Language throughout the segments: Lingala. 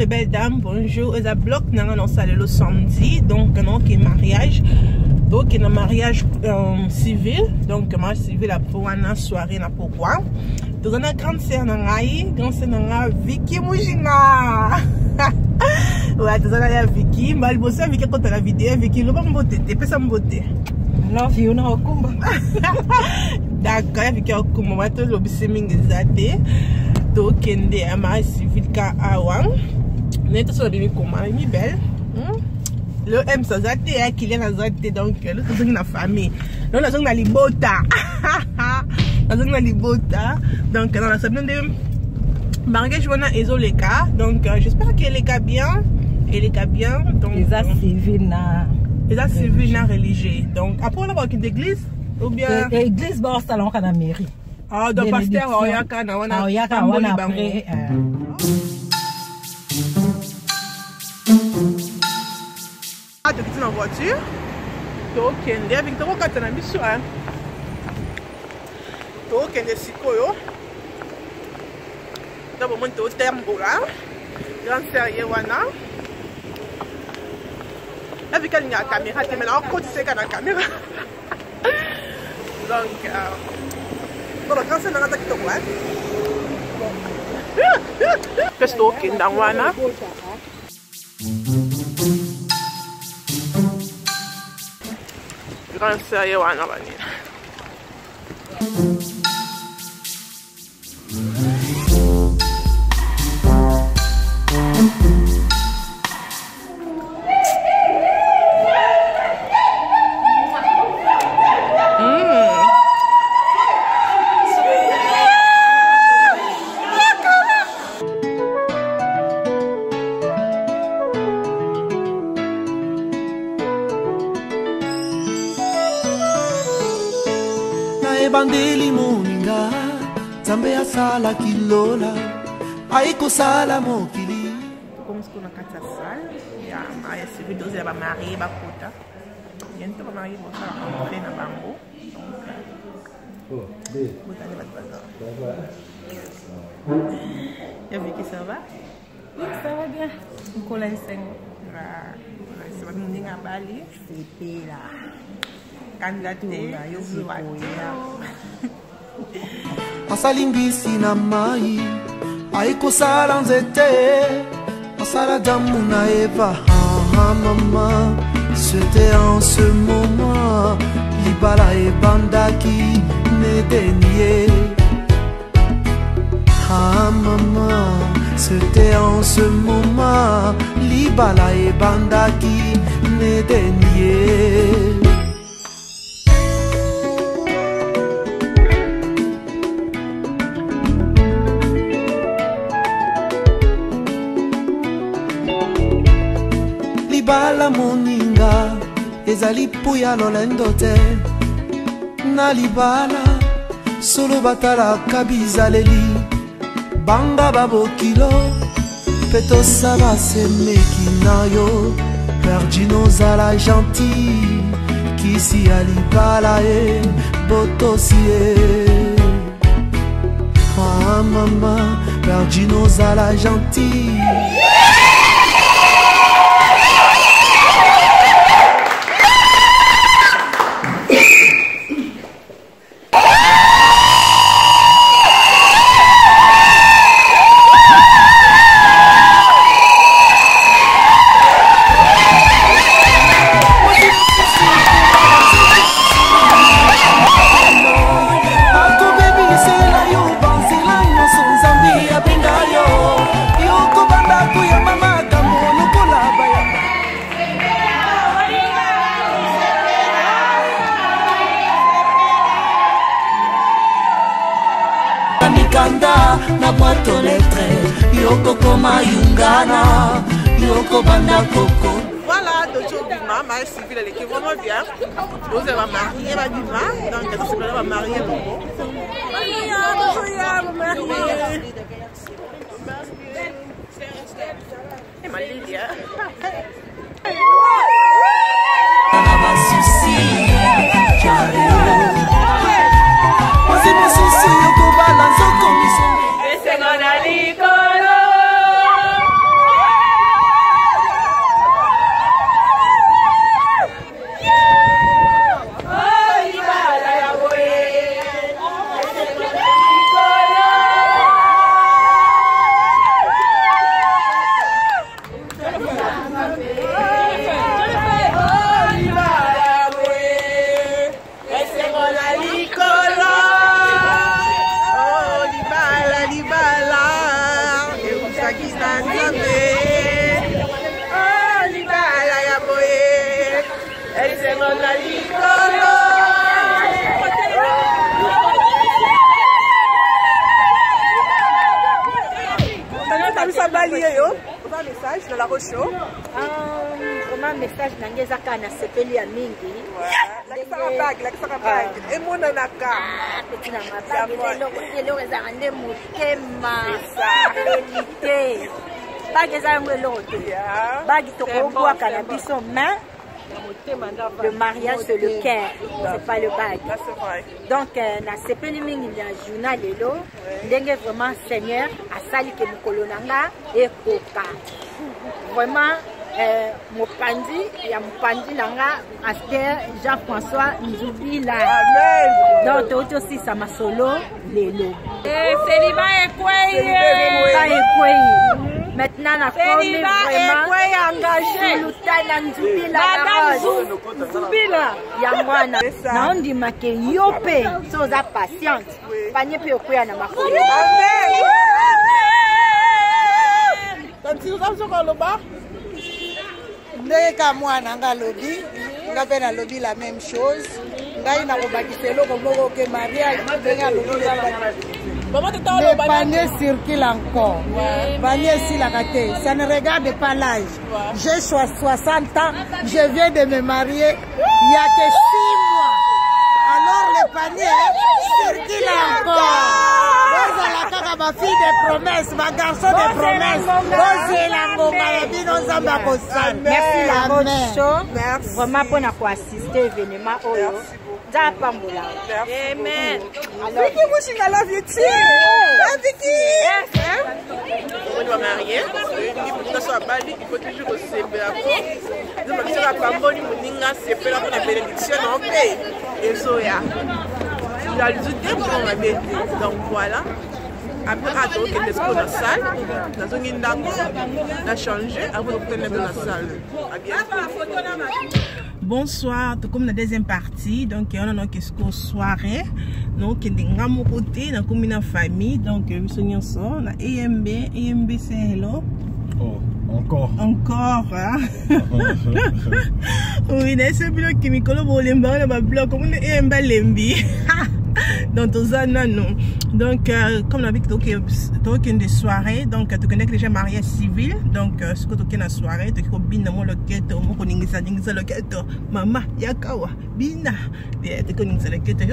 les belles dames, bonjour. Et à bloc, non, ça le samedi, donc non, qui est mariage. Donc, il y a un mariage civil, donc mariage civil pour une soirée, pourquoi? Donc, on a grande sœur Vicky Moujina. Ouais, tu as Vicky, mal bossé Vicky quand tu as la vidéo, Vicky, le bon beauté, t'es pas sans beauté. Love you, no kumba. D'accord, Vicky, comme moi, tu l'as observé mingi donc, il y a un mariage civil à Awang. Nous sommes sur le comment, il est belle. Le M, ça a été qu'il y a donc, le tout est dans la famille. Nous sommes dans les bota. Nous sommes dans les bota. Donc, dans la semaine de mariage, on a les cas. Donc, j'espère que les cas bien. Et les cas bien. Donc, les civils religieux. Donc, après, on a une église ou bien. L'église, bon, salon à la mairie. Ah, donc, pasteur, Oyaka, on a Oyaka, on a après. Tu es en voiture, tu es avec toi quand tu as mis sur un. Tu es Sikoyo. Tu as monté au terme là. Grand sérieux, wana. Avec la caméra, tu es maintenant en côté, c'est la caméra. Donc, quand c'est dans la tête, qu'est-ce que tu as dans wana? Grand sérieux, wana banina. Bandeli moninga Zambe asala kilola Aiko sala mokili. Comme ce qu'on a quatre salles, il y a un mariage civil, il y a un marié, bakota. Bientôt un marié pour ça on fait un bango. Donc vous allez votre bazar. Et Vicky, ça va? Oui, ça va bien. On colle les cinq. C'est votre monde à Bali. C'est là. Candidaté, asalimbisi na mai aiko sala nzete asala damu na Eva mama c'était en ce moment libala ebandaki nedenie mama c'était en ce moment libala ebandaki nedenie. Libala moninga ezali puya lolendo te na libala solo batala kabizaleli banga babokilo peto saba semeki na yo perdino zala gentil kisi ya libala e botosi e mama perdino zala gentil. Na boîte aux lettres, yoko koma yungana, yoko banda koko. Voilà, donc mariage civil, elle est vraiment bien. Donc elle va marier, elle va vivre, donc elle va marier. Et ma Lydia. Message dans la Rocho. Comment message n'angeza kana sepeli ya mingi. La bag. Et mon naka. Petit na mabag. Elo ezanga nde motema. Vérité. Bag ezanga ngelo te. Bag tokobwa kana biso main. Le mariage c'est le cœur, c'est pas le bag. Donc na sepeli mingi ya journal lelo ndenge vraiment Seigneur asali ke mukolo nanga ekoka. Vraiment Mopandi nanga Aster Jean-François Nzubila. Amen. Donc tout aussi ça m'a solo lelo. Célibat Ekwe. Maintenant la famille vraiment engagé Lutana Nzubila. Madame Nzubila. Yamwana. Na on dit make yope sans patience. Panye pe okuya na makolo. Amen. Ndeka mwana nga lobi, nga pe na lobi la même chose. Ngai na kobakiselo komoko ke mariage nga lobi le panier circule encore. Panier si la kate, ça ne regarde pas l'âge. J'ai 60 ans, je viens de me marier il y a que 6 mois. Alors le panier circule encore. Ma fille des promesses, ma garçon des promesses. Merci la Rocho. Vraiment pour assister au événement. Amen. Alors, on doit marier, il faut toujours recevoir la peau. Donc, si la Pamboli Mouninga, c'est fait la bénédiction en paix. Et ça, il y a le soutien pour la bénédiction. Donc, voilà. Après, attends que l'espoir dans la salle, dans une on a changé avant de prendre dans la salle. À bientôt. Bonsoir, tout comme la deuxième partie, donc on a notre soirée, donc on est à mon côté, on a comme une famille, donc nous sommes ensemble, on a EMB c'est hello. Oh, encore. Hein? Oui, c'est bloc qui me colle au lemba, on a bloc comme on est EMB lembi. Donc tout ça non. Donc comme on a vu que des soirées, donc tu connais que les gens mariés civils, donc ce que tu connais la soirée, tu connais bien mon loquette, mon connaissance loquette, maman yakawa bina, tu connais ça loquette.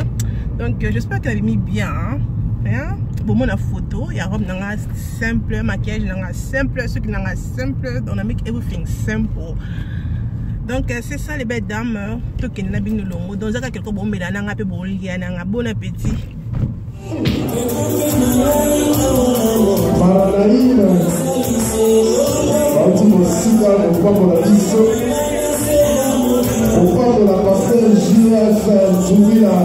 Donc j'espère que tu as mis bien. Hein? Pour mon photo, il y a robe simple, maquillage simple, ceux qui n'ont simple, on a mis everything simple. Donc c'est ça les belles dames, tout qui n'a bien le mot. Donc ça quelque bon mais là n'a pas bon appétit. Au de la pasteur JF Zoubila.